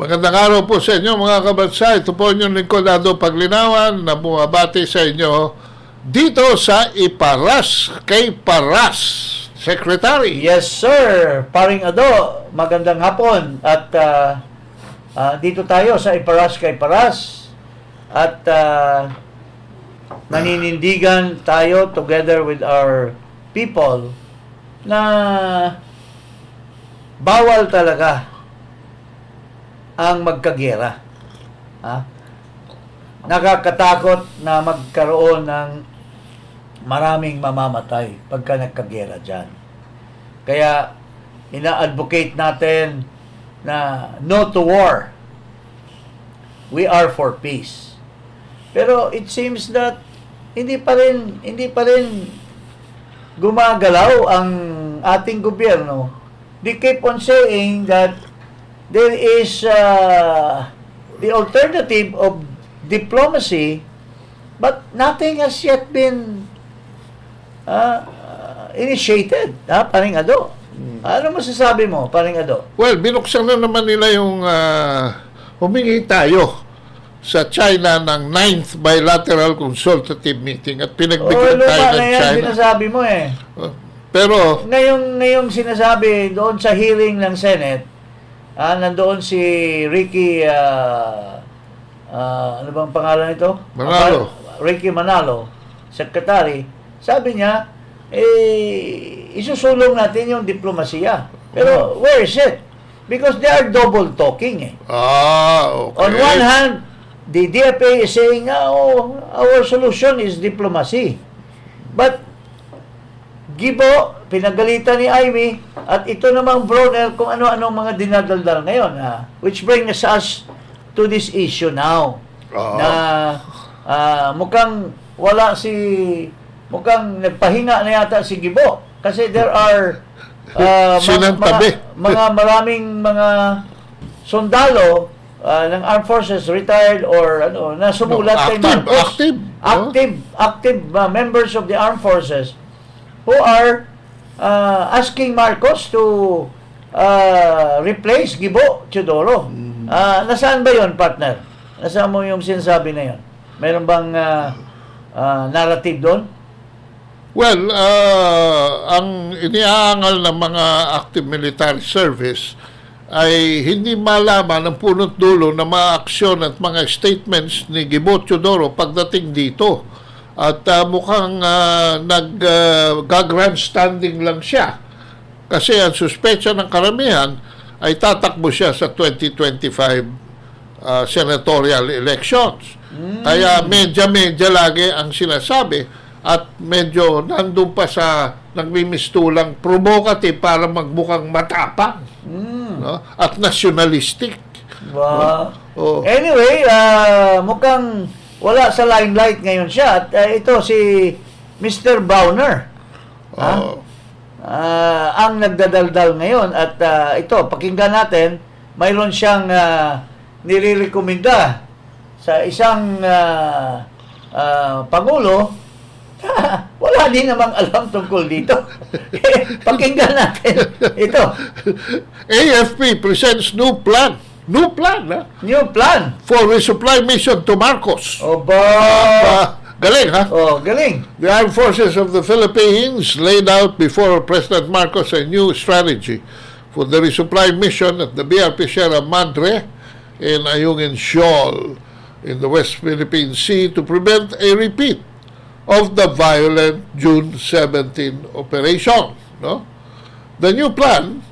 Magandang araw po sa inyo mga kabansa. Ito po inyong lingkod Ado Paglinawan na bumabati sa inyo dito sa Iparas kay Paras. Secretary. Yes, sir. Paring Ado, magandang hapon. At dito tayo sa Iparas kay Paras. At naninindigan tayo together with our people na bawal talaga ang magkagera. Nakakatakot na magkaroon ng maraming mamamatay pagka nagkagera dyan. Kaya ina-advocate natin na no to war. We are for peace. Pero it seems that hindi pa rin gumagalaw ang ating gobyerno. They keep on saying that there is the alternative of diplomacy, but nothing has yet been initiated. Paring Ado. Ano masasabi mo, Paring Ado? Well, binuksan na naman nila yung humingi tayo sa China ng 9th bilateral consultative meeting at pinagbigyan tayo ng yan, China. Sinasabi mo Pero ngayong sinasabi doon sa hearing ng Senate, nandoon si Ricky ano bang pangalan nito? Manalo. Ricky Manalo, Secretary. Sabi niya, isusulong natin yung diplomasiya. Pero where is it? Because they are double talking. okay. On one hand, the DFA is saying, our solution is diplomacy. But Gibo, pinagalitan ni Amy, at ito namang Bronner kung ano-anong mga dinadaldal ngayon. Which brings us to this issue now. Na mukhang mukhang nagpahinga na yata si Gibo. Kasi there are maraming mga sundalo ng armed forces, retired or na sumulat kay Marcos. Active members of the armed forces who are asking Marcos to replace Gibo Teodoro. Nasaan ba yon, partner? Nasaan mo yung sinasabi na yon? Meron bang narrative doon? Well, ang iniaangal ng mga active military service ay hindi malaman ng punot dulo na mga aksyon at mga statements ni Gibo Teodoro pagdating dito. At mukhang nag-grandstanding lang siya. Kasi ang suspecha ng karamihan ay tatakbo siya sa 2025 senatorial elections. Kaya medya-medya lagi ang sinasabi at medyo nandun pa sa nagmimistulang provocative para magbukang matapang at nationalistic. Wow. Anyway, mukhang wala sa limelight ngayon siya. At ito si Mr. Browner. Ang nagdadaldal ngayon. At ito, pakinggan natin, mayroon siyang nilirekomenda sa isang Pangulo. Wala din namang alam tungkol dito. Pakinggan natin. Ito. AFP presents new plan. New plan for resupply mission to Marcos. Galing, ha? Galing. The Armed Forces of the Philippines laid out before President Marcos a new strategy for the resupply mission at the BRP Sierra Madre in Ayungin Shoal in the West Philippine Sea to prevent a repeat of the violent June 17 operation. The new plan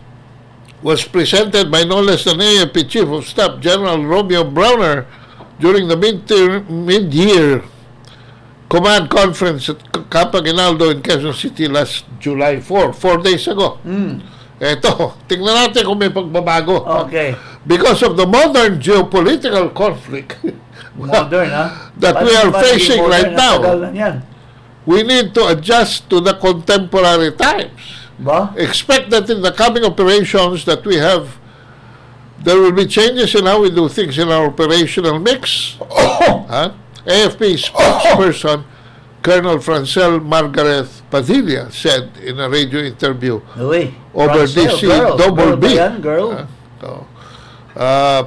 was presented by no less than AFP Chief of Staff General Romeo Browner during the mid-year command conference at Camp Aguinaldo in Quezon City last July 4 days ago. Eto, tingnan natin kung may pagbabago. Okay. Because of the modern geopolitical conflict that we are facing right now, we need to adjust to the contemporary times. Expect that in the coming operations that we have, there will be changes in how we do things in our operational mix. AFP spokesperson Colonel Francel Margaret Padilla said in a radio interview over Francel, DC Double B.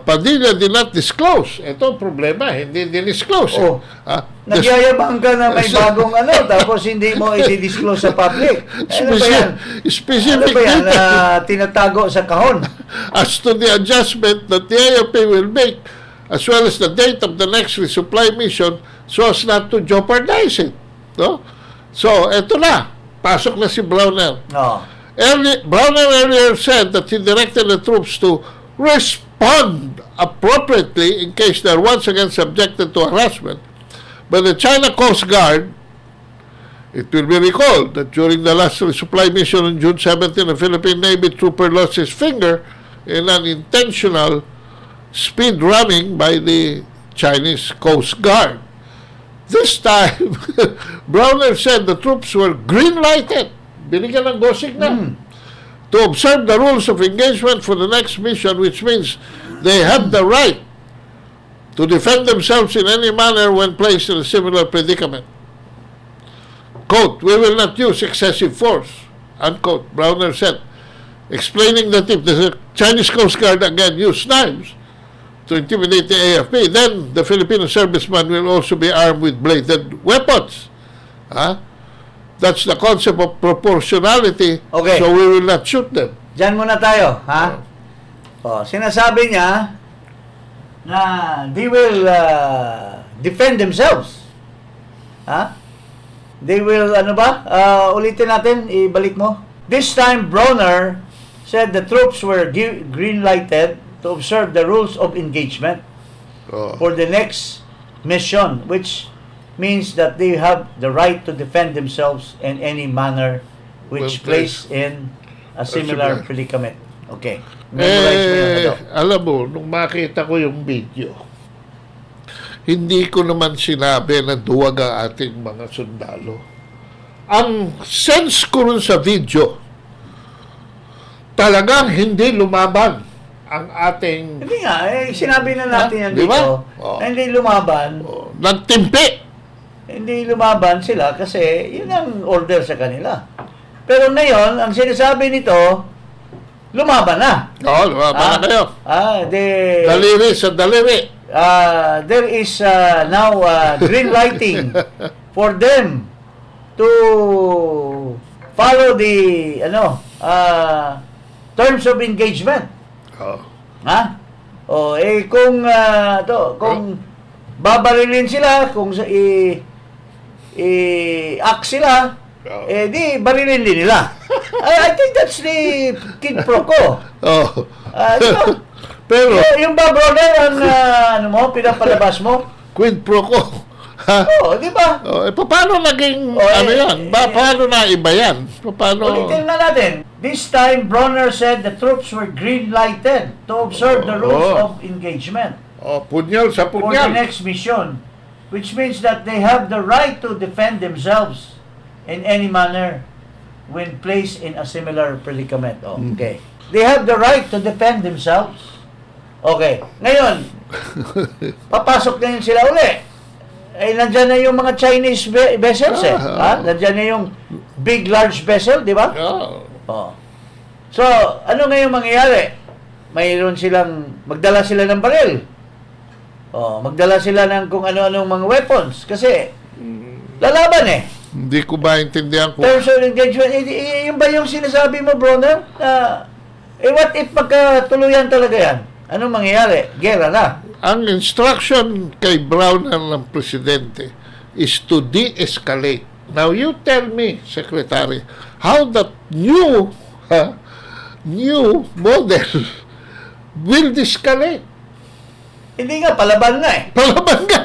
Padilla did not disclose. Ito ang problema, hindi disclose. Oh. Nagyayabang ka na may bagong tapos hindi mo i-disclose sa public. Ano ba yan? Specific Ano ba yan? Tinatago sa kahon. as to the adjustment that the AFP will make, as well as the date of the next resupply mission, so as not to jeopardize it. No? So, eto na. Pasok na si Browner. No. Browner earlier said that he directed the troops to respond appropriately in case they're once again subjected to harassment. But the China Coast Guard, it will be recalled that during the last resupply mission on June 17, a Philippine Navy trooper lost his finger in an intentional speed ramming by the Chinese Coast Guard. This time, Browner said the troops were green-lighted, binigyan ng go signal, to observe the rules of engagement for the next mission, which means they have the right to defend themselves in any manner when placed in a similar predicament. Quote, "We will not use excessive force," unquote, Browner said, explaining that if the Chinese Coast Guard again use knives to intimidate the AFP, then the Filipino serviceman will also be armed with bladed weapons. That's the concept of proportionality. Okay. So we will not shoot them. Diyan muna tayo, ha? Sinasabi niya na they will defend themselves. Ha? They will, ulitin natin, ibalik mo. This time, Browner said the troops were green-lighted to observe the rules of engagement for the next mission, which means that they have the right to defend themselves in any manner which place in a similar predicament. Okay. Memorize mo yun. Alam mo, nung makita ko yung video, hindi ko naman sinabi na duwag ang ating mga sundalo. Ang sense ko rin sa video, talagang hindi lumaban ang ating... Hindi nga, sinabi na natin yan diba? dito. Hindi lumaban. Nagtimpi. Hindi lumaban sila kasi yun ang order sa kanila. Pero ngayon, ang sinasabi nito, lumaban na. Lumaban na kayo. Daliri sa daliri. There is now green lighting for them to follow the terms of engagement. Kung babarilin sila, kung i-act sila, di barilin din nila. I think that's the quid pro quo. Diba? Pero yung ba, brother, ang pinapalabas mo? Quid pro quo. Di ba? Paano naging yan? Paano na iba yan? Ulitin na natin. This time, Browner said the troops were green-lighted to observe the rules of engagement. Punyal sa For punyal. the next mission, which means that they have the right to defend themselves in any manner when placed in a similar predicament. Okay. They have the right to defend themselves. Okay. Ngayon, papasok na yun sila uli. Nandyan na yung mga Chinese vessels Nandyan na yung big, large vessel, di ba? So, ano ngayon mangyayari? Mayroon magdala sila ng baril. Magdala sila ng kung ano-anong mga weapons. Kasi, lalaban Hindi ko ba intindihan ko. Terms of engagement, yung ba yung sinasabi mo, Browner? What if magkatuluyan talaga yan? Anong mangyayari? Gera na. Ang instruction kay Browner ng Presidente is to de-escalate. Now, you tell me, Secretary, how that new model will de-escalate. Hindi nga, palaban nga Palaban nga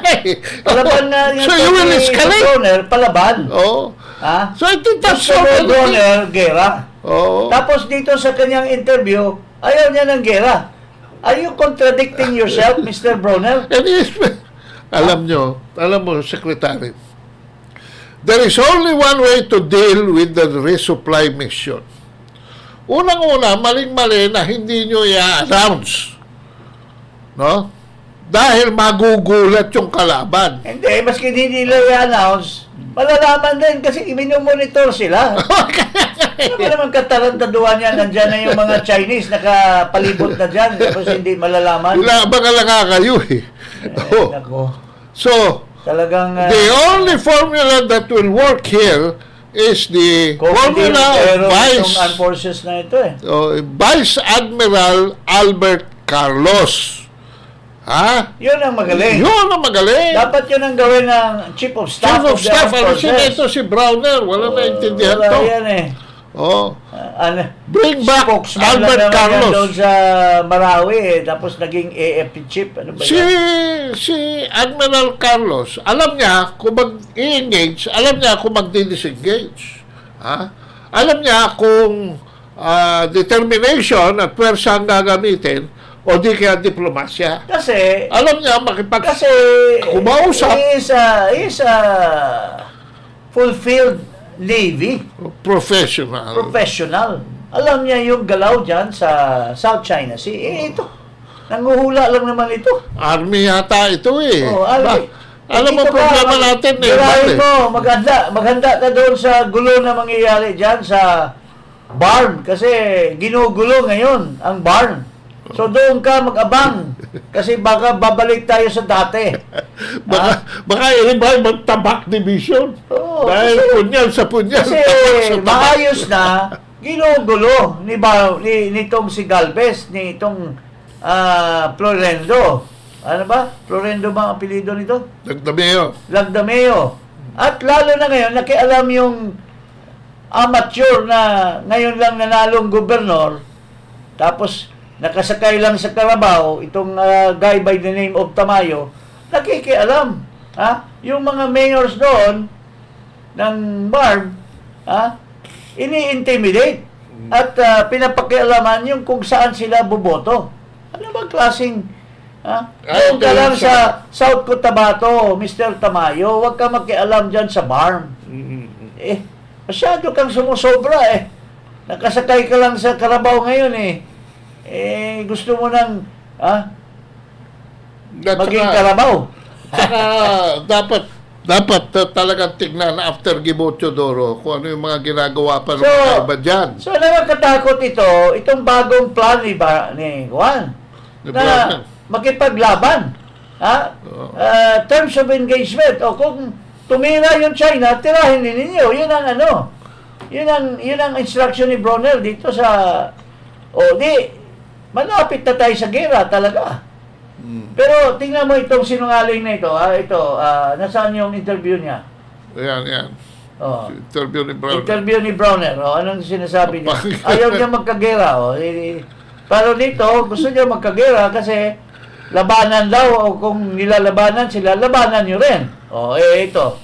Palaban nga. So, you will escalate? Browner, palaban. So, I think that's so Browner, gera. Oo. Tapos dito sa kanyang interview, ayaw niya ng gera. Are you contradicting yourself, Mr. Browner? Alam mo, Secretary, there is only one way to deal with the resupply mission. Unang-una, maling-mali na hindi nyo i-announce. No? Dahil magugulat yung kalaban. Hindi, maski hindi nila i-announce, malalaman din kasi i-monitor sila. Ano ba naman katarantaduhan yan? Nandyan na yung mga Chinese nakapalibot na dyan. Tapos hindi malalaman. Wala ba ka kayo eh? Oh. Nako. So, Talagang... the only formula that will work here is the formula of Vice Armed Forces na ito eh. Vice Admiral Albert Carlos. Ha? Yun ang magaling. Yun ang magaling. Dapat yun ang gawin ng Chief of Staff Chief of the Staff. Armed Ano Forces. sila ito? Si Browner. Wala naintindihan Wala to. yan eh. Oh. Bring back Spokesman Albert lang naman yan Carlos. doon sa Marawi eh. Tapos naging AFP chief. Ano ba yan? Si Admiral Carlos, alam niya kung mag-i-engage, alam niya kung mag-disengage. Ha? Alam niya kung determination at pwersa ang gagamitin o di kaya diplomasya. Kasi, Alam niya kumausap. he is a fulfilled Navy professional. Alam niya yung galaw dyan sa South China Sea. Ito. Nanguhula lang naman ito. Army yata ito eh. Army. Alam mo Dito problema natin eh. Girahin mo, maghanda ka doon sa gulo na mangyayari dyan sa barn. Kasi ginugulo ngayon ang barn. So doon ka mag-abang. Kasi baka babalik tayo sa dati. Baka i-revive ang tabak division. Dahil kasi, punyal sa punyal. Kasi maayos na ginugulo nitong si Galvez, nitong Florendo. Ano ba? Florendo ba ang apelido nito? Lagdameo. At lalo na ngayon, nakialam yung amateur na ngayon lang nanalong gobernador, tapos nakasakay lang sa Carabao, itong guy by the name of Tamayo, nakikialam. Yung mga mayors doon ng BARM, ini-intimidate at pinapakialaman yung kung saan sila boboto. Ano ba klaseng doon ka lang sa South Cotabato, Mr. Tamayo, huwag ka makialam dyan sa BARM. Masyado kang sumusobra eh. Nakasakay ka lang sa Carabao ngayon eh. Gusto mo nang maging Carabao. Saka dapat talagang tignan after Gibocho Doro kung ano yung mga ginagawa pa ng mga iba dyan. So nakakatakot itong bagong plan ni Juan na makipaglaban. Terms of engagement. O kung tumira yung China, tirahin din ninyo. Yun ang instruction ni Brunel dito sa malapit na tayo sa gera talaga. Pero tingnan mo itong sinungaling na ito. Nasaan yung interview niya? Yan. Interview ni Brunel. Anong sinasabi niya? Ayaw niya magkagera. Pero dito, gusto niya magkagera kasi labanan daw o kung nilalabanan sila, labanan nyo rin. Ito.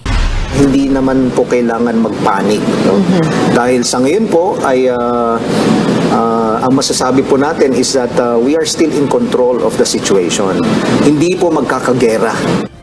Hindi naman po kailangan magpanik. No? Dahil sa ngayon po ay ang masasabi po natin is that we are still in control of the situation. Hindi po magkakagera.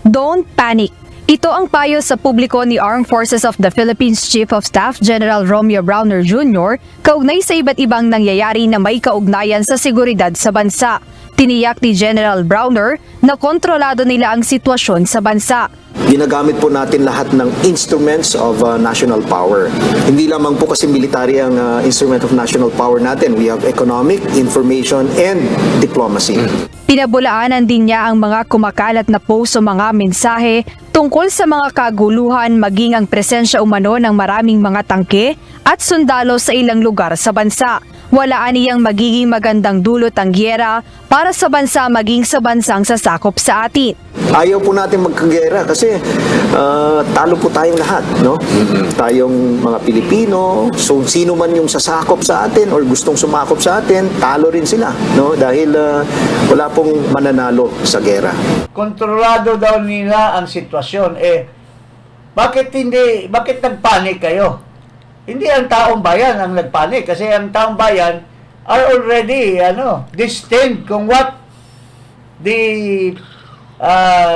Don't panic. Ito ang payo sa publiko ni Armed Forces of the Philippines Chief of Staff General Romeo Browner Jr. kaugnay sa iba't ibang nangyayari na may kaugnayan sa seguridad sa bansa. Tiniyak ni General Browner na kontrolado nila ang sitwasyon sa bansa. Ginagamit po natin lahat ng instruments of national power. Hindi lamang po kasi military ang instrument of national power natin. We have economic, information, and diplomacy. Pinabulaanan din niya ang mga kumakalat na post o mga mensahe tungkol sa mga kaguluhan maging ang presensya umano ng maraming mga tangke at sundalo sa ilang lugar sa bansa. Wala aniyang magiging magandang dulot ang gyera para sa bansa maging sa bansang sasakop sa atin. Ayaw po natin magkagera kasi talo po tayong lahat, no? Tayong mga Pilipino, so sino man yung sasakop sa atin or gustong sumakop sa atin, talo rin sila, no? Dahil wala pong mananalo sa gera. Kontrolado daw nila ang sitwasyon. Bakit nagpanik kayo? Hindi ang taong bayan ang nagpanik kasi ang taong bayan are already destined kung what the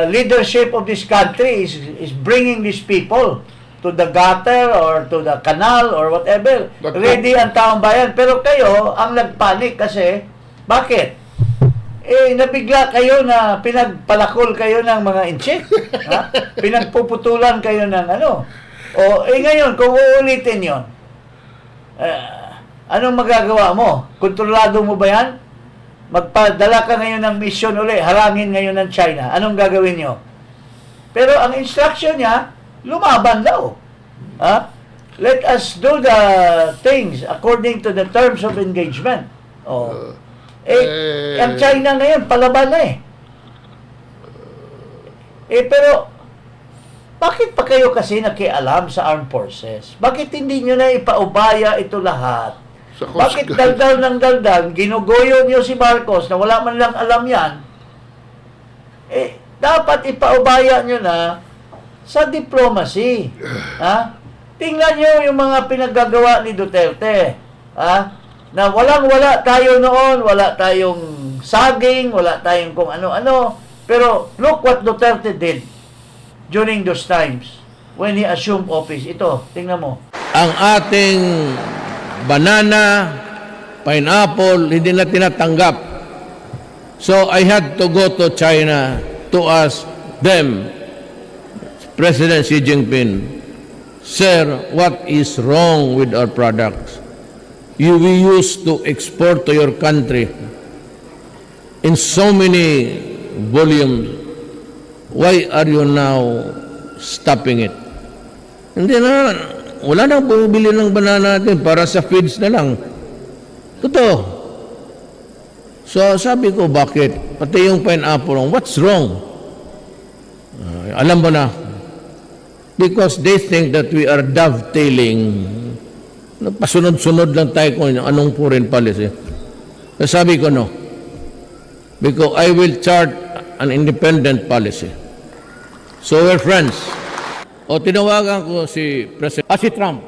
leadership of this country is bringing these people to the gutter or to the canal or whatever. Ready ang taong bayan. Pero kayo ang nagpanik kasi bakit? Nabigla kayo na pinagpalakol kayo ng mga inchik. Pinagpuputulan kayo ng ngayon, kung uulitin yon, Anong magagawa mo? Kontrolado mo ba yan? Magpadala ka ngayon ng mission uli, harangin ngayon ng China. Anong gagawin nyo? Pero ang instruction niya, lumaban daw. Ha? Let us do the things according to the terms of engagement. Oh. Ang China ngayon, palaban na eh. Pero, bakit pa kayo kasi nakialam sa armed forces? Bakit hindi nyo na ipaubaya ito lahat? Bakit daldal ng daldal, ginugoyo nyo si Marcos na wala man lang alam yan? Dapat ipaubaya nyo na sa diplomacy. Ha? Tingnan nyo yung mga pinaggagawa ni Duterte. Ha? Na walang-wala tayo noon, wala tayong saging, wala tayong kung ano-ano. Pero look what Duterte did during those times when he assumed office. Ito, tingnan mo. Ang ating banana, pineapple, hindi na tinatanggap. So I had to go to China to ask them, President Xi Jinping, Sir, what is wrong with our products? We used to export to your country in so many volumes. Why are you now stopping it? Hindi na, wala nang bumibili ng banana natin para sa feeds na lang. Totoo. So sabi ko, bakit? Pati yung pineapple, what's wrong? Alam mo na, because they think that we are dovetailing. Pasunod-sunod lang tayo kung anong foreign policy. So sabi ko, no. Because I will chart an independent policy. So we're friends. O tinawagan ko si President, si Trump,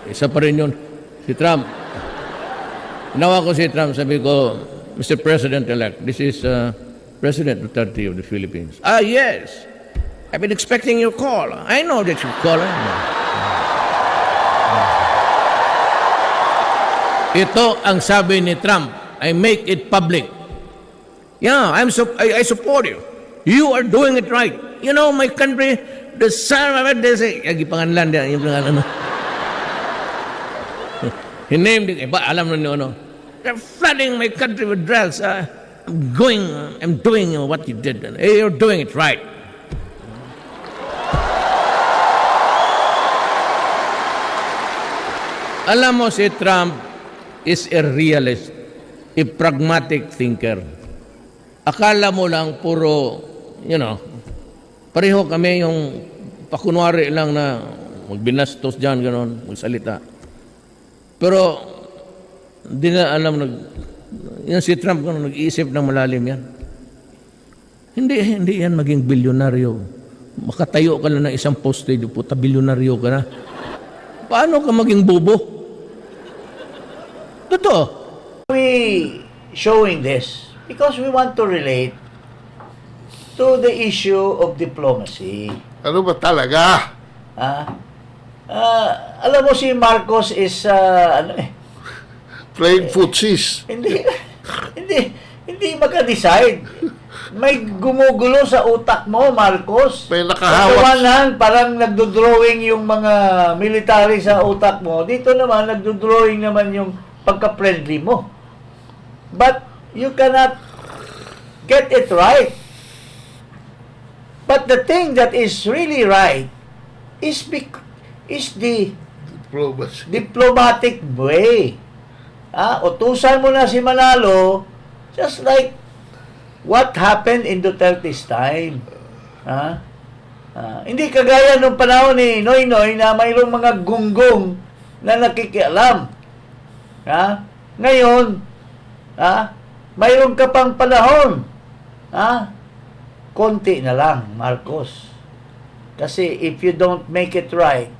isa pa rin yun, si Trump. Tinawagan ko si Trump, sabi ko, Mr. President-elect, this is President Duterte of the Philippines. Yes. I've been expecting your call. I know that you call. Ito ang sabi ni Trump, I make it public. Yeah, I support you. You are doing it right. You know, my country, the son of it, they say, panganlan yan, yung pangalan, he named it, alam na niyo, they're flooding my country with drugs. I'm doing what you did. Hey, you're doing it right. Alam mo, si Trump is a realist, a pragmatic thinker. Akala mo lang puro, pareho kami yung pakunwari lang na magbinastos dyan, gano'n, magsalita. Pero, hindi na alam, yan si Trump, nag-iisip ng malalim yan. Hindi yan maging bilyonaryo. Makatayo ka lang ng isang poste, puta, bilyonaryo ka na. Paano ka maging bobo? Totoo. We showing this because we want to relate to the issue of diplomacy. Ano ba talaga? Alam mo si Marcos is Playing footsies. hindi maka-decide. May gumugulo sa utak mo, Marcos. May nakahawak. Sa one hand, parang nagdo-drawing yung mga military sa utak mo. Dito naman, nagdo-drawing naman yung pagka-friendly mo. But you cannot get it right. But the thing that is really right is the diplomatic way. Utusan mo na si Manalo just like what happened in Duterte's time. Hindi kagaya nung panahon ni Noynoy na mayroong mga gunggong na nakikialam. Ngayon, mayroon ka pang panahon. Konti na lang, Marcos. Kasi if you don't make it right,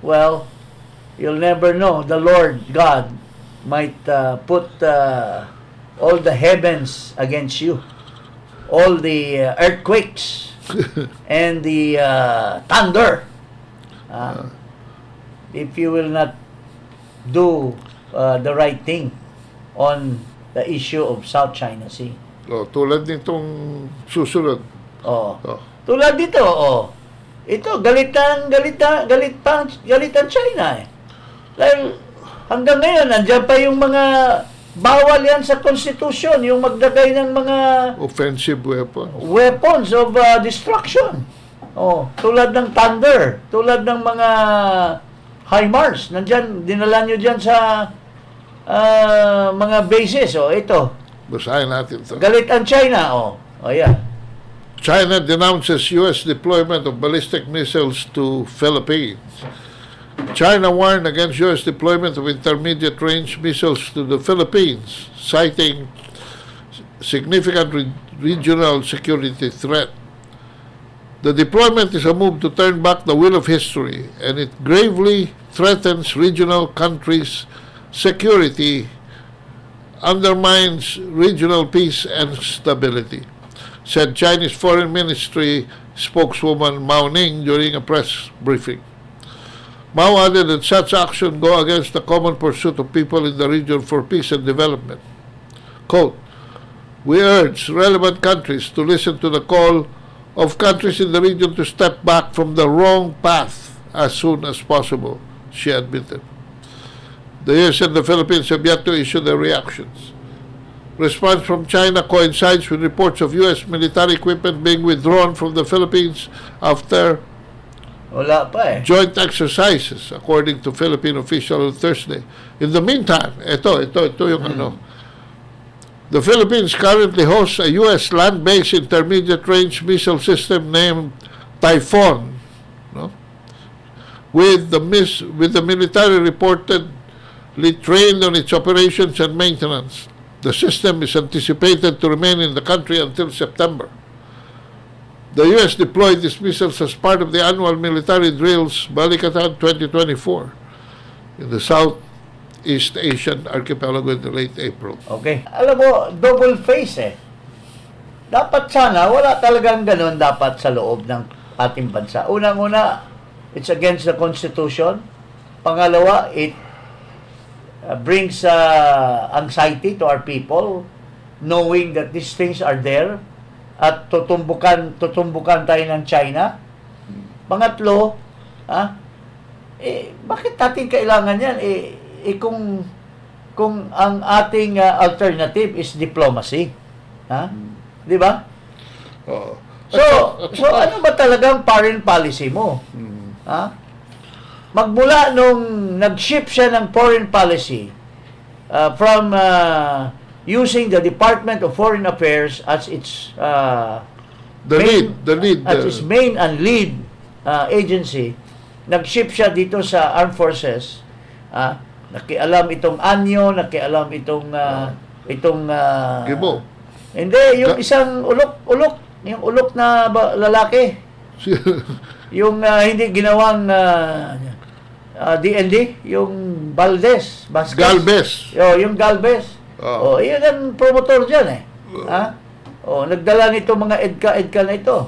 well, you'll never know. The Lord God might put all the heavens against you. All the earthquakes and the thunder. If you will not do the right thing on the issue of South China Sea. Tulad nitong susunod. Tulad dito, ito, galit ang China eh. Dahil hanggang ngayon, nandiyan pa yung mga bawal yan sa konstitusyon, yung maglagay ng mga Offensive weapon. weapons of destruction. Tulad ng Thunder, tulad ng mga HIMARS. Nandiyan, dinala nyo dyan sa mga bases. Ito, Basahin natin ito. galit ang China. Yan. China denounces U.S. deployment of ballistic missiles to Philippines. China warned against U.S. deployment of intermediate-range missiles to the Philippines, citing significant regional security threat. The deployment is a move to turn back the wheel of history, and it gravely threatens regional countries' security, undermines regional peace and stability, said Chinese Foreign Ministry spokeswoman Mao Ning during a press briefing. Mao added that such action go against the common pursuit of people in the region for peace and development. Quote, "We urge relevant countries to listen to the call of countries in the region to step back from the wrong path as soon as possible," she admitted. The U.S. and the Philippines have yet to issue their reactions. Response from China coincides with reports of U.S. military equipment being withdrawn from the Philippines after Wala pa eh. joint exercises, according to Philippine officials on Thursday. In the meantime, ito yung ano. The Philippines currently hosts a U.S. land-based intermediate-range missile system named Typhoon, no? With the military reportedly trained on its operations and maintenance. The system is anticipated to remain in the country until September. The U.S. deployed these missiles as part of the annual military drills Balikatan 2024 in the Southeast Asian archipelago in the late April. Okay. Alam mo, double face eh. Dapat sana, wala talagang ganun dapat sa loob ng ating bansa. Unang-una, it's against the Constitution. Pangalawa, it brings anxiety to our people, knowing that these things are there, at tutumbukan tayo ng China. Pangatlo, bakit natin kailangan yan? Kung ang ating alternative is diplomacy. Di ba? So ano ba talagang foreign policy mo? Magmula nung nag-shift siya ng foreign policy from using the Department of Foreign Affairs as its main and lead agency, nag-shift siya dito sa Armed Forces. Nakialam itong Anyo, nakialam itong Gibo. Hindi, yung isang ulok na lalaki. Yung hindi ginawang DND, yung Vasquez. Galvez. Yung Galvez. Yun ang promotor dyan eh. Nagdala nito mga EDCA na ito.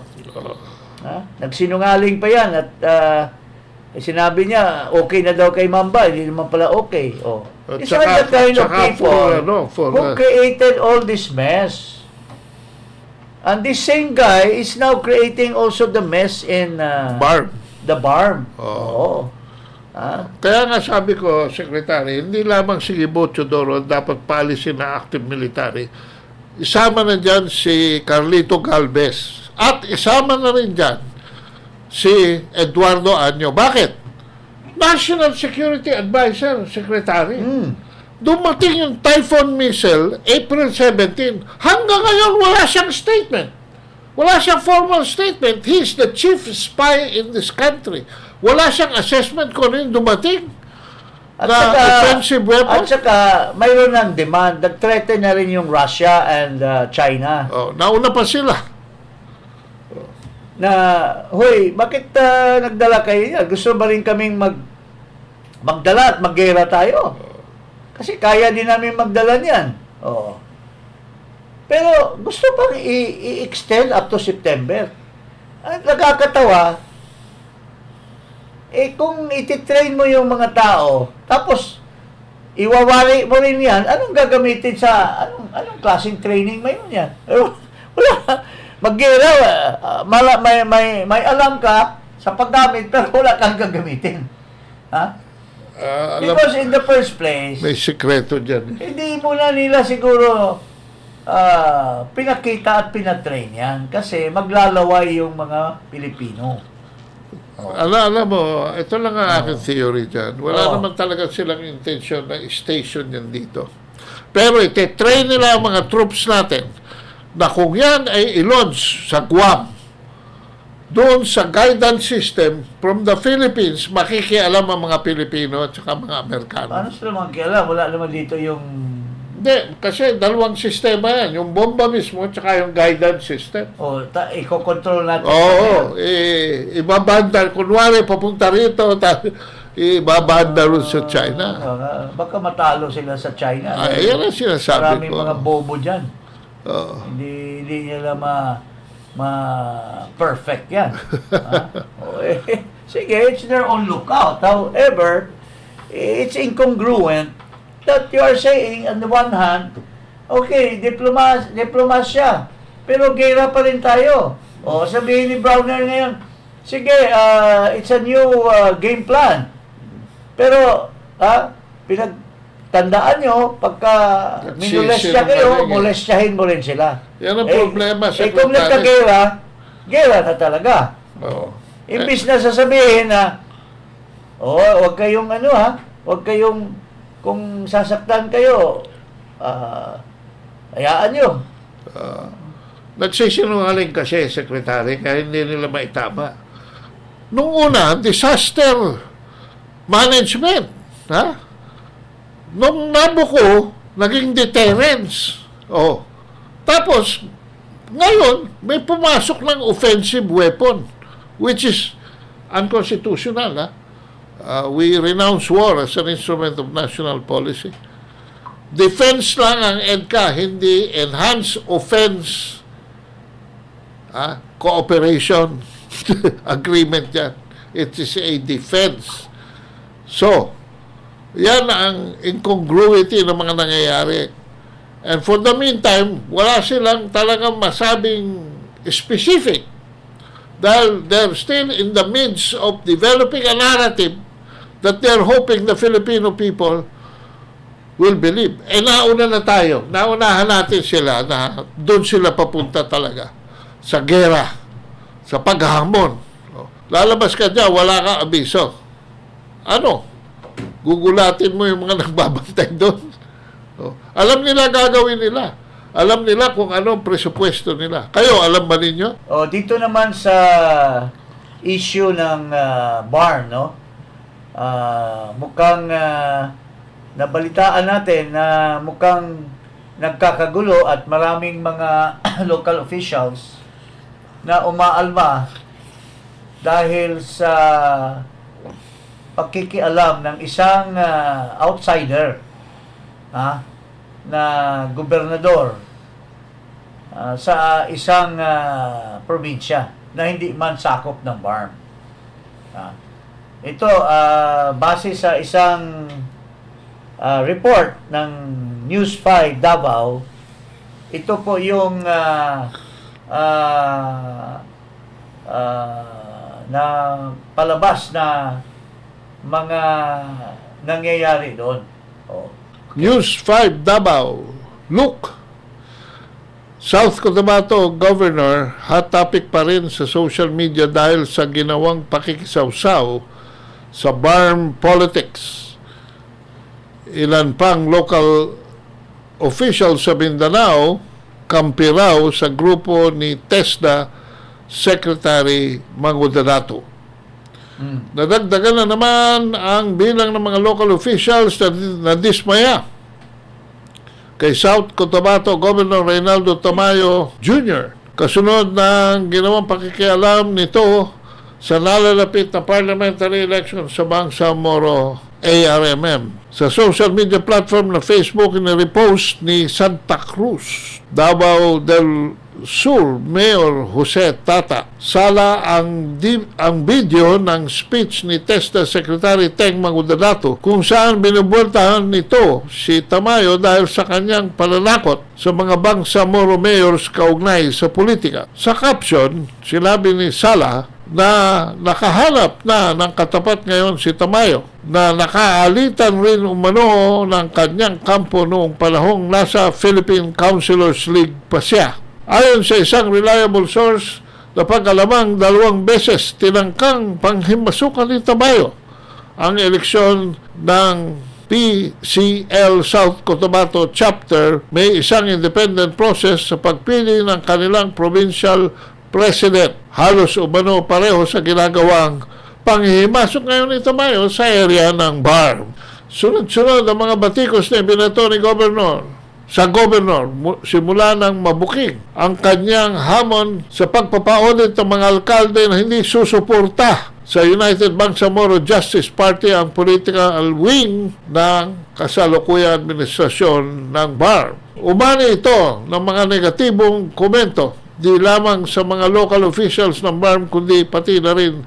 Nagsinungaling pa yan at sinabi niya, okay na daw kay Mamba, hindi naman pala okay. These are the kind of people who created all this mess. And this same guy is now creating also the mess in the BARM. Kaya nga sabi ko, Secretary, hindi lamang si Gibo Teodoro dapat paalisin na active military. Isama na dyan si Carlito Galvez. At isama na rin dyan si Eduardo Anyo. Bakit? National Security Advisor, Secretary. Dumating yung Typhoon missile, April 17. Hanggang ngayon, wala siyang statement. Wala siyang formal statement. He's the chief spy in this country. Wala siyang assessment kung ano yung dumating na offensive weapon. At saka, mayroon ng demand. Nag-threaten na rin yung Russia and China. Nauna pa sila. Na, hoy, bakit nagdala kayo yan? Gusto ba rin kaming magdala at maggera tayo? Kasi kaya din namin magdala niyan. Pero gusto pang i-extend up to September. At nakakatawa, kung ititrain mo yung mga tao, tapos iwawari mo rin yan, anong gagamitin sa, anong klaseng training mo yun yan? Wala. Maggera, may alam ka, sa paggamit pero wala kang gagamitin. Ha? Because in the first place, may sikreto dyan. hindi muna nila siguro pinakita at pinatrain yan kasi maglalaway yung mga Pilipino. Alam mo, ito lang ang aking theory dyan. Wala Oh. naman talaga silang intention na station yan dito. Pero ite-train nila ang mga troops natin na kung yan ay i-launch sa Guam, doon sa guidance system from the Philippines, makikialam ang mga Pilipino at saka mga Amerikano. Ano sila magkialam? Wala naman dito yung... Hindi, kasi dalawang sistema yan. Yung bomba mismo at saka yung guidance system. Iko-control natin. Oo, ibabanda. Kunwari, papunta rito, ibabanda rin sa China. Baka matalo sila sa China. Yan ang sinasabi Maraming ko. mga bobo dyan. Oo. Hindi nila perfect yan. Sige, it's their own lookout. However, it's incongruent that you are saying on the one hand, okay, diplomasya, pero gera pa rin tayo. O sabihin ni Browner ngayon, sige, it's a new game plan. Pero, pinagtandaan nyo, pagka minulestya kayo, molestyahin mo rin sila. Yan ang problema sa kung nagka-gera, gera na talaga. Oo. Imbis na sasabihin na, wag kayong wag kayong, kung sasaktan kayo, hayaan nyo. Nagsisinungaling kasi, Secretary, kaya hindi nila maitama. Nung una, disaster management. Ha? Nung nabuko, naging deterrence. Tapos, ngayon, may pumasok ng offensive weapon, which is unconstitutional. Ha? We renounce war as an instrument of national policy. Defense lang ang EDCA, hindi enhanced offense cooperation agreement yan. It is a defense. So, yan ang incongruity ng mga nangyayari. And for the meantime, wala silang talagang masabing specific dahil they're still in the midst of developing a narrative that they're hoping the Filipino people will believe. Nauna na tayo. Naunahan natin sila na doon sila papunta talaga. Sa gera. Sa paghamon. Lalabas ka dyan, wala kang abiso. Gugulatin mo yung mga nagbabantay doon. Alam nila gagawin nila. Alam nila kung ano ang presupuesto nila. Kayo, alam ba ninyo? Dito naman sa issue ng barn, no? Mukhang nabalitaan natin na mukhang nagkakagulo at maraming mga local officials na umaalma dahil sa pagkikialam ng isang outsider na gobernador sa isang probinsya na hindi man sakop ng BARM. Ito, base sa isang report ng News 5 Davao, ito po yung na palabas na mga nangyayari doon. News 5 Davao. Look, South Cotabato Governor, hot topic pa rin sa social media dahil sa ginawang pakikisawsaw sa BARM politics. Ilan pang local officials sa Mindanao kampi raw sa grupo ni TESDA Secretary Mangudanato. Nadagdagan na naman ang bilang ng mga local officials na dismaya kay South Cotabato Governor Reynaldo Tamayo Jr. kasunod ng ginawang pakikialam nito sa nalalapit na parliamentary election sa Bangsamoro ARMM. Sa social media platform na Facebook, ina-repost ni Santa Cruz, Davao del Sur Mayor Jose Tata Sala ang video ng speech ni TESDA Secretary Teng Mangudanato kung saan binubueltahan nito si Tamayo dahil sa kanyang pananakot sa mga Bangsamoro mayors kaugnay sa politika. Sa caption, sinabi ni Sala na nakahanap na ng katapat ngayon si Tamayo, na nakaalitan rin umano ng kanyang kampo noong panahong nasa Philippine Councilors League pa siya. Ayon sa isang reliable source, napag-alamang 2 beses tinangkang panghimasukan ni Tamayo ang eleksyon ng PCL South Cotabato Chapter. May isang independent process sa pagpili ng kanilang provincial president. Halos umano pareho sa ginagawang panghihimasok ngayon ni Tamayo sa area ng BARM. Sunod-sunod ang mga batikos na ibinato ni sa gobernador simula nang mabuking ang kanyang hamon sa pagpapaunit ng mga alkalde na hindi susuporta sa United Bangsamoro Justice Party, ang political wing ng kasalukuyang administrasyon ng BARM. Umani ito ng mga negatibong komento, di lamang sa mga local officials ng BARM, kundi pati na rin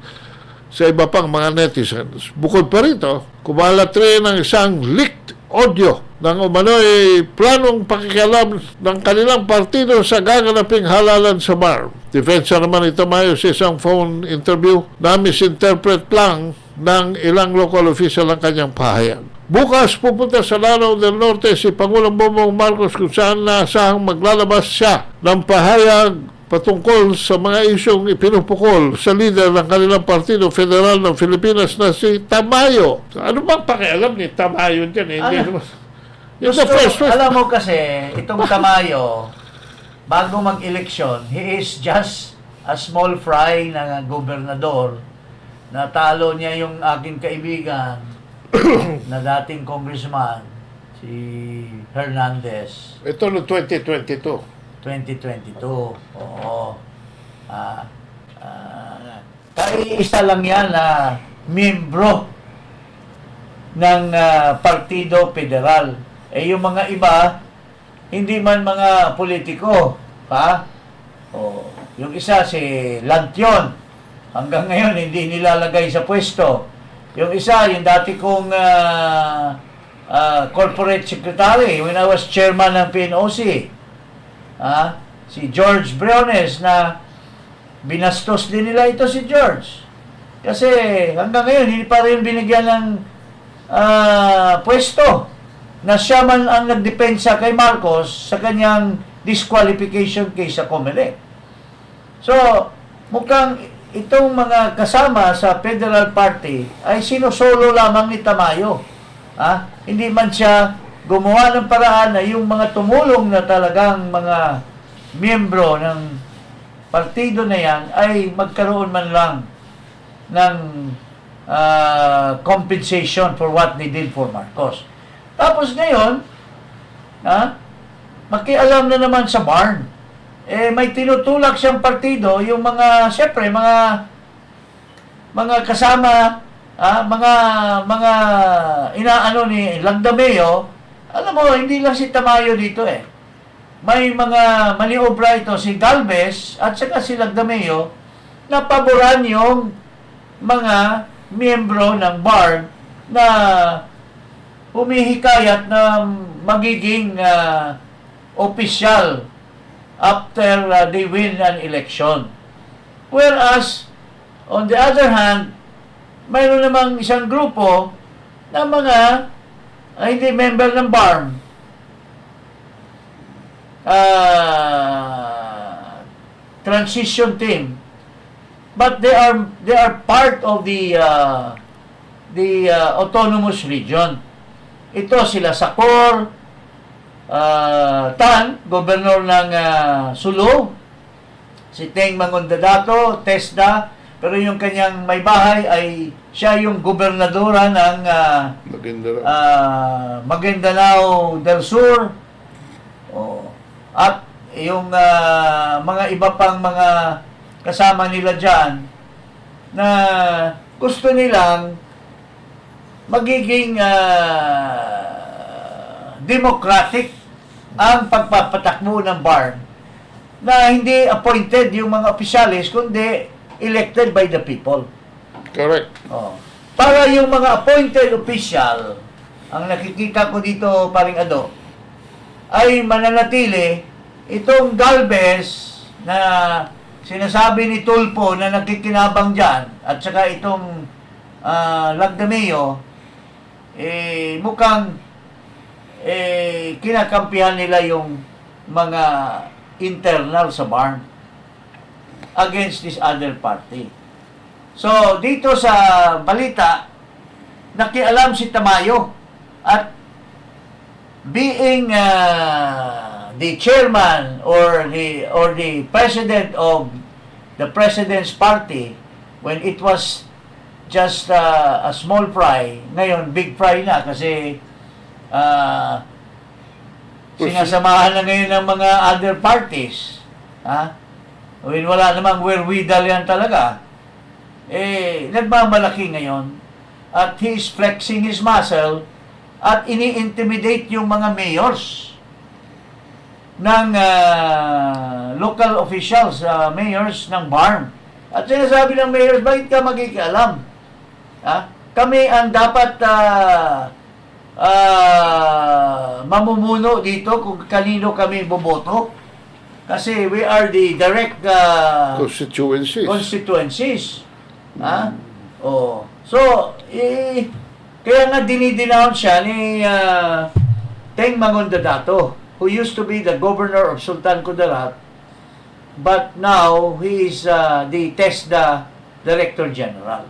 sa iba pang mga netizens. Bukod pa rito, kumalat rin ang isang leaked audio ng umano'y planong pakikialam ng kanilang partido sa gaganaping halalan sa BARM. Defensa naman ito mayo sa isang phone interview na misinterpret lang ng ilang local official ang kanyang pahayag. Bukas pupunta sa Lanao del Norte si Pangulong Bongbong Marcos, kung saan naasahang maglalabas siya ng pahayag patungkol sa mga isyong ipinupukol sa lider ng kanilang Partido Federal ng Pilipinas na si Tamayo. Ano bang pakialam ni Tamayo dyan? Hindi naman. Alam mo kasi, itong Tamayo, bago mag-eleksyon, he is just a small fry na gobernador. Natalo niya yung aking kaibigan na dating congressman, si Hernandez. Ito no 2022. 2022. Oo. Isa lang yan na miyembro ng Partido Federal. Yung mga iba, hindi man mga politiko. Yung isa si Lantion. Hanggang ngayon, hindi nilalagay sa pwesto. Yung isa, yung dati kong corporate secretary when I was chairman ng PNOC. Si George Briones, na binastos din nila ito si George. Kasi hanggang ngayon, hindi pa rin binigyan ng pwesto na siya man ang nagdepensa kay Marcos sa kanyang disqualification case sa COMELEC. So, mukhang itong mga kasama sa Federal Party ay sinusolo lamang ni Tamayo. Hindi man siya gumawa ng paraan na yung mga tumulong na talagang mga miyembro ng partido na yan ay magkaroon man lang ng compensation for what they did for Marcos. Tapos ngayon, makialam na naman sa BARM. May tinutulak siyang partido, yung mga, siyempre, mga kasama, mga inaano ni Langdameo. Alam mo, hindi lang si Tamayo dito May mga maniobra ito si Galvez at saka si Langdameo na paboran yung mga miyembro ng BARM na humihikayat na magiging opisyal after they win an election. Whereas, on the other hand, mayroon namang isang grupo na mga hindi member ng BARM. Transition team. But they are part of the autonomous region. Ito sila Sakor, Tan, gobernador ng Sulu, si Teng Mangondadato, Tesda, pero yung kanyang may bahay ay siya yung gobernadora ng Maguindanao del Sur. At yung mga iba pang mga kasama nila dyan na gusto nilang magiging democratic ang pagpapatakbo ng BARM na hindi appointed yung mga opisyalis kundi elected by the people. Correct. Para yung mga appointed official, ang nakikita ko dito, paring Ado, ay mananatili itong Galvez na sinasabi ni Tulfo na nakikinabang dyan, at saka itong Lagdameo, mukhang kinakampihan nila yung mga internal sa barn against this other party. So, dito sa balita, nakialam si Tamayo at being the chairman or the president of the president's party when it was just a small fry, ngayon big fry na kasi sinasamahan na ngayon ng mga other parties. Wala namang wherewithal yan talaga. Nagmamalaki ngayon at he is flexing his muscle at ini-intimidate yung mga mayors ng local officials, mayors ng barn. At sinasabi ng mayors, bakit ka magkikialam? Kami ang dapat mamumuno dito kung kanino kami boboto. Kasi we are the direct constituencies. So, kaya nga dinidenounce siya ni Teng Mangondadato, who used to be the governor of Sultan Kudarat, but now he is the TESDA Director General.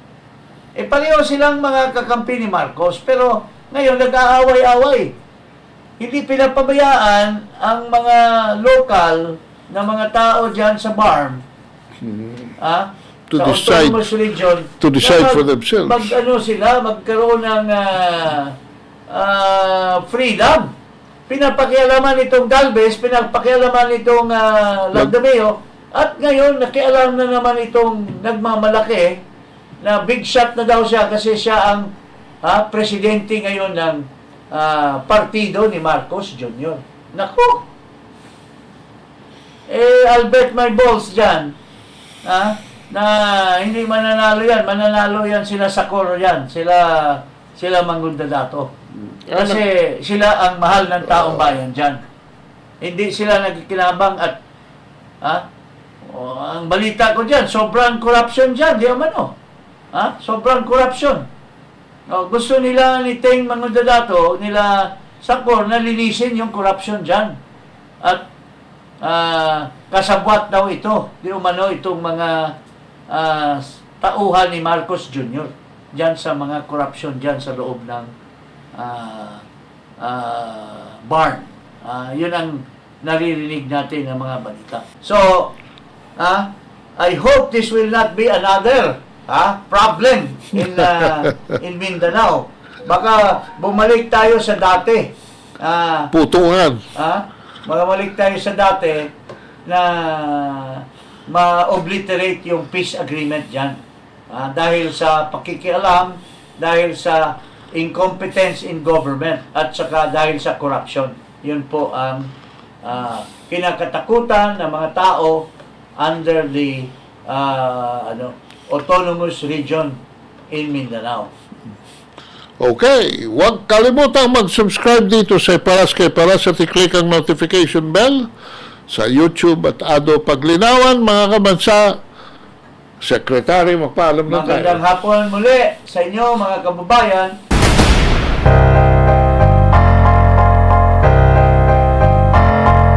Pareho silang mga kakampi ni Marcos, pero ngayon nag-aaway-away. Hindi pinapabayaan ang mga local na mga tao dyan sa barn, To sa decide- autonomous region, to decide na for themselves. Magkaroon ng freedom. Pinapakialaman itong Galvez, pinapakialaman itong Lagdameo, at ngayon nakialam na naman itong nagmamalaki na big shot na daw siya kasi siya ang presidente ngayon ng partido ni Marcos Jr. Naku! Albert my balls dyan, na hindi mananalo yan sila Socorro yan, sila Mangondadato. Kasi sila ang mahal ng taong bayan dyan. Hindi sila nagkikinabang at ang balita ko dyan, sobrang corruption dyan, di umano. Sobrang corruption. Gusto nila ni Teng Mangondadato, nila Socorro, na linisin yung corruption dyan. At kasabwat daw ito, di umano itong mga tauhan ni Marcos Jr. dyan sa mga corruption dyan sa loob ng barn. Yun ang naririnig natin ng mga balita. So, I hope this will not be another problem in Mindanao. Baka bumalik tayo sa dati. Putungan. Bumalik tayo sa dati na ma-obliterate yung peace agreement dyan. Dahil sa pakikialam, dahil sa incompetence in government, at saka dahil sa corruption. Yun po ang kinakatakutan ng mga tao under the autonomous region in Mindanao. Okay, huwag kalimutang mag-subscribe dito sa Paras kay Paras at i-click ang notification bell sa YouTube at Ado Paglinawan. Mga kabansa, Secretary, magpaalam na tayo. Magandang hapon muli sa inyo mga kababayan.